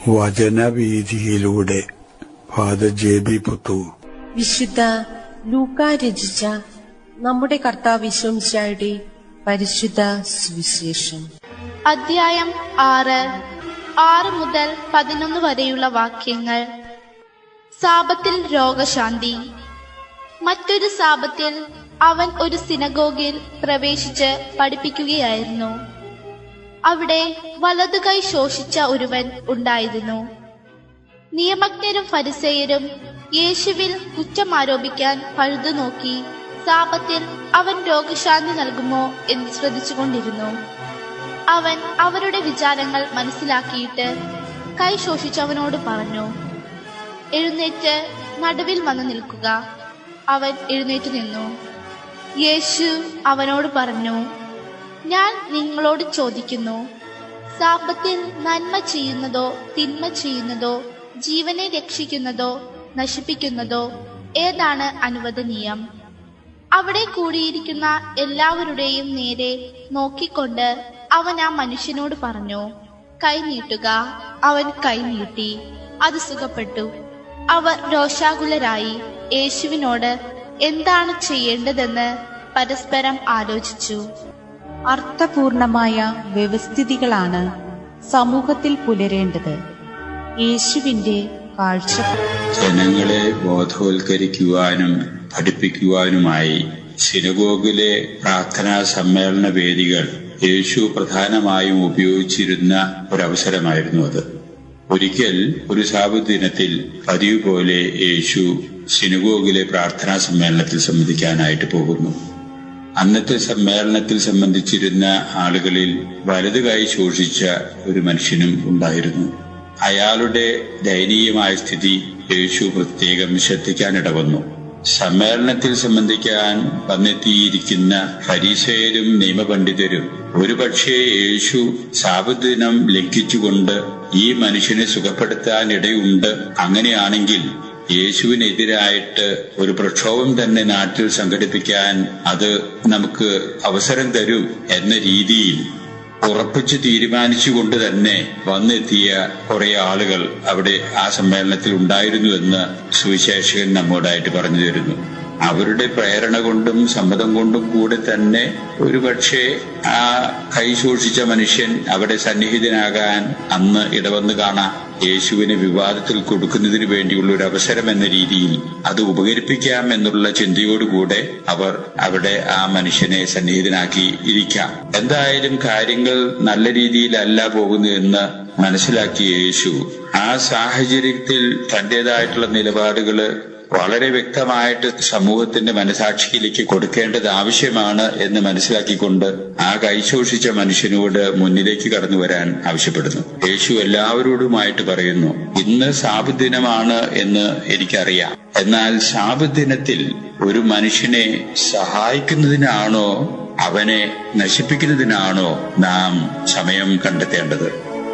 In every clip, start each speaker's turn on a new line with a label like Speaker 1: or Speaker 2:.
Speaker 1: വചനവീഥിയിലൂടെ father ജെ.ബി. Puthur.
Speaker 2: വിശുദ്ധ ലൂക്കാ രചിച്ച നമ്മുടെ കർത്താവ് യേശുമിശിഹായുടെ പരിശുദ്ധ സുവിശേഷം.
Speaker 3: അധ്യായം 6 മുതൽ 11 വരെയുള്ള വാക്യങ്ങൾ. സാബത്തിൽ രോഗശാന്തി. മറ്റൊരു സാബത്തിൽ അവൻ ഒരു സിനഗോഗിൽ പ്രവേശിച്ച് പഠിപ്പിക്കുകയായിരുന്നു. അവിടെ വലതുകൈ ശോഷിച്ച ഒരുവൻ ഉണ്ടായിരുന്നു. നിയമജ്ഞരും ഫരിസേയരും യേശുവിൽ കുറ്റം ആരോപിക്കാൻ പഴുതു നോക്കി സാബത്തിൽ അവൻ രോഗശാന്തി നൽകുമോ എന്ന് ശ്രദ്ധിച്ചുകൊണ്ടിരുന്നു. അവൻ അവരുടെ വിചാരങ്ങൾ മനസ്സിലാക്കിയിട്ട് കൈ ശോഷിച്ചവനോട് പറഞ്ഞു, എഴുന്നേറ്റ് നടുവിൽ വന്നു നിൽക്കുക. അവൻ എഴുന്നേറ്റ് നിന്നു. യേശു അവനോട് പറഞ്ഞു, ഞാൻ നിങ്ങളോട് ചോദിക്കുന്നു, സാബത്തിൽ നന്മ ചെയ്യുന്നതോ തിന്മ ചെയ്യുന്നതോ ജീവനെ രക്ഷിക്കുന്നതോ നശിപ്പിക്കുന്നതോ ഏതാണ് അനുവദനീയം? അവിടെ കൂടിയിരിക്കുന്ന എല്ലാവരുടെയും നേരെ നോക്കിക്കൊണ്ട് അവൻ ആ മനുഷ്യനോട് പറഞ്ഞു, കൈ നീട്ടുക. അവൻ കൈ നീട്ടി, അത് സുഖപ്പെട്ടു. അവർ രോഷാകുലരായി യേശുവിനോട് എന്താണ് ചെയ്യേണ്ടതെന്ന് പരസ്പരം ആലോചിച്ചു.
Speaker 4: അർത്ഥപൂർണമായ വ്യവസ്ഥിതികളാണ് സമൂഹത്തിൽ പുലരേണ്ടത്. യേശുവിന്റെ കാഴ്ചപ്പാട്.
Speaker 5: ജനങ്ങളെ ബോധവൽക്കരിക്കുവാനും പഠിപ്പിക്കുവാനുമായി സിനഗോഗിലെ പ്രാർത്ഥനാ സമ്മേളന വേദികൾ യേശു പ്രധാനമായും ഉപയോഗിച്ചിരുന്ന ഒരവസരമായിരുന്നു അത്. ഒരിക്കൽ ഒരു സാബത്ത് ദിനത്തിൽ പതിവ് പോലെ യേശു സിനഗോഗിലെ പ്രാർത്ഥനാ സമ്മേളനത്തിൽ സംബന്ധിക്കാനായിട്ട് പോകുന്നു. അന്നത്തെ സമ്മേളനത്തിൽ സംബന്ധിച്ചിരുന്ന ആളുകളിൽ വലതു കൈ ശോഷിച്ച ഒരു മനുഷ്യനും ഉണ്ടായിരുന്നു. അയാളുടെ ദയനീയമായ സ്ഥിതി യേശു പ്രത്യേകം ശ്രദ്ധിക്കാനിടവന്നു. സമ്മേളനത്തിൽ സംബന്ധിക്കാൻ വന്നെത്തിയിരിക്കുന്ന ഫരീസയരും നിയമപണ്ഡിതരും ഒരുപക്ഷെ യേശു സാബത്ത് ദിനം ലംഘിച്ചുകൊണ്ട് ഈ മനുഷ്യനെ സുഖപ്പെടുത്താൻ ഇടയുണ്ട്, അങ്ങനെയാണെങ്കിൽ യേശുവിനെതിരായിട്ട് ഒരു പ്രക്ഷോഭം തന്നെ നാട്ടിൽ സംഘടിപ്പിക്കാൻ അത് നമുക്ക് അവസരം തരും എന്ന രീതിയിൽ ഉറപ്പിച്ച് തീരുമാനിച്ചുകൊണ്ട് തന്നെ വന്നെത്തിയ കുറെ ആളുകൾ അവിടെ ആ സമ്മേളനത്തിൽ ഉണ്ടായിരുന്നുവെന്ന് സുവിശേഷകൻ നമ്മോടായിട്ട് പറഞ്ഞു തരുന്നു. അവരുടെ പ്രേരണ കൊണ്ടും സമ്മതം കൊണ്ടും കൂടെ തന്നെ ഒരുപക്ഷെ ആ കൈ സൂക്ഷിച്ച മനുഷ്യൻ അവിടെ സന്നിഹിതനാകാൻ അന്ന് ഇടവന്ന് കാണാം. യേശുവിനെ വിവാദത്തിൽ കൊടുക്കുന്നതിന് വേണ്ടിയുള്ള ഒരു അവസരം എന്ന രീതിയിൽ അത് ഉപകരിപ്പിക്കാം എന്നുള്ള ചിന്തയോടുകൂടെ അവർ അവിടെ ആ മനുഷ്യനെ സന്നിഹിതനാക്കി ഇരിക്കാം. എന്തായാലും കാര്യങ്ങൾ നല്ല രീതിയിലല്ല പോകുന്നതെന്ന് മനസ്സിലാക്കിയ യേശു ആ സാഹചര്യത്തിൽ തന്റേതായിട്ടുള്ള നിലപാടുകള് വളരെ വ്യക്തമായിട്ട് സമൂഹത്തിന്റെ മനസാക്ഷിയിലേക്ക് കൊടുക്കേണ്ടത് ആവശ്യമാണ് എന്ന് മനസ്സിലാക്കിക്കൊണ്ട് ആ കൈശോഷിച്ച മനുഷ്യനോട് മുന്നിലേക്ക് കടന്നു വരാൻ ആവശ്യപ്പെടുന്നു. യേശു എല്ലാവരോടുമായിട്ട് പറയുന്നു, ഇന്ന് സാബത്ത് ദിനമാണ് എന്ന് എനിക്കറിയാം. എന്നാൽ സാബത്ത് ദിനത്തിൽ ഒരു മനുഷ്യനെ സഹായിക്കുന്നതിനാണോ അവനെ നശിപ്പിക്കുന്നതിനാണോ നാം സമയം കണ്ടെത്തേണ്ടത്?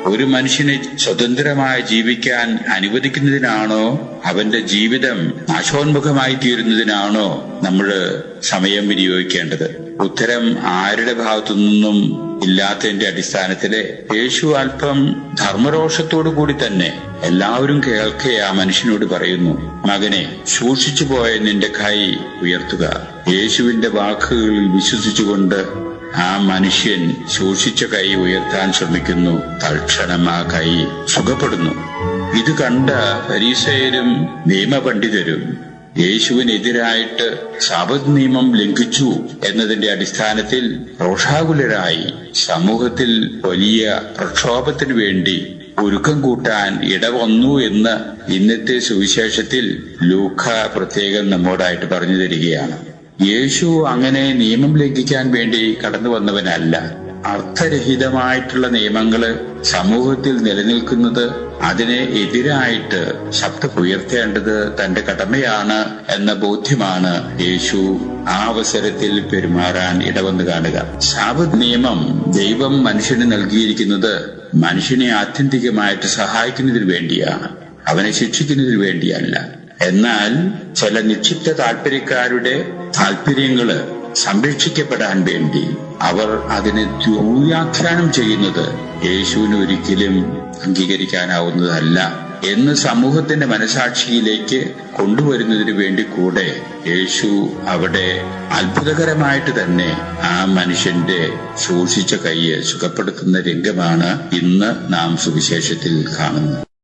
Speaker 5: ഒരു മനുഷ്യനെ സ്വതന്ത്രമായി ജീവിക്കാൻ അനുവദിക്കുന്നതിനാണോ അവന്റെ ജീവിതം നാശോന്മുഖമായി തീരുന്നതിനാണോ നമ്മൾ സമയം വിനിയോഗിക്കേണ്ടത്? ഉത്തരം ആരുടെ ഭാഗത്തു നിന്നും ഇല്ലാത്തതിന്റെ അടിസ്ഥാനത്തില് യേശു അല്പം ധർമ്മരോഷത്തോടു കൂടി തന്നെ എല്ലാവരും കേൾക്കെ ആ മനുഷ്യനോട് പറയുന്നു, മകനെ, സൂക്ഷിച്ചു പോയ നിന്റെ കൈ ഉയർത്തുക. യേശുവിന്റെ വാക്കുകളിൽ വിശ്വസിച്ചുകൊണ്ട് ആ മനുഷ്യൻ സൂക്ഷിച്ച കൈ ഉയർത്താൻ ശ്രമിക്കുന്നു. തൽക്ഷണം ആ കൈ സുഖപ്പെടുന്നു. ഇത് കണ്ട ഫരീസയരും നിയമപണ്ഡിതരും യേശുവിനെതിരായിട്ട് സാബത്ത് നിയമം ലംഘിച്ചു എന്നതിന്റെ അടിസ്ഥാനത്തിൽ രോഷാകുലരായി സമൂഹത്തിൽ വലിയ പ്രക്ഷോഭത്തിനു വേണ്ടി ഒരുക്കം കൂട്ടാൻ ഇടവന്നു എന്ന് ഇന്നത്തെ സുവിശേഷത്തിൽ ലൂക്ക പ്രത്യേകം നമ്മോടായിട്ട് പറഞ്ഞു തരികയാണ്. യേശു അങ്ങനെ നിയമം ലംഘിക്കാൻ വേണ്ടി കടന്നു വന്നവനല്ല. അർത്ഥരഹിതമായിട്ടുള്ള നിയമങ്ങള് സമൂഹത്തിൽ നിലനിൽക്കുന്നത് അതിനെ എതിരായിട്ട് ശബ്ദമുയർത്തേണ്ടത് തന്റെ കടമയാണ് എന്ന ബോധ്യമാണ് യേശു ആ അവസരത്തിൽ പെരുമാറാൻ ഇടവന്ന് കാണുക. സാബത്ത് നിയമം ദൈവം മനുഷ്യന് നൽകിയിരിക്കുന്നത് മനുഷ്യനെ ആത്യന്തികമായിട്ട് സഹായിക്കുന്നതിന് വേണ്ടിയാണ്, അവനെ ശിക്ഷിക്കുന്നതിന് വേണ്ടിയല്ല. എന്നാൽ ചില നിക്ഷിപ്ത താല്പര്യക്കാരുടെ താല്പര്യങ്ങള് സംരക്ഷിക്കപ്പെടാൻ വേണ്ടി അവർ അതിനെ ദുർവ്യാഖ്യാനം ചെയ്യുന്നത് യേശുവിന് ഒരിക്കലും അംഗീകരിക്കാനാവുന്നതല്ല എന്ന് സമൂഹത്തിന്റെ മനസാക്ഷിയിലേക്ക് കൊണ്ടുവരുന്നതിന് വേണ്ടി കൂടെ യേശു അവിടെ അത്ഭുതകരമായിട്ട് തന്നെ ആ മനുഷ്യന്റെ ശോഷിച്ച കൈയെ സുഖപ്പെടുത്തുന്ന രംഗമാണ് ഇന്ന് നാം സുവിശേഷത്തിൽ കാണുന്നത്.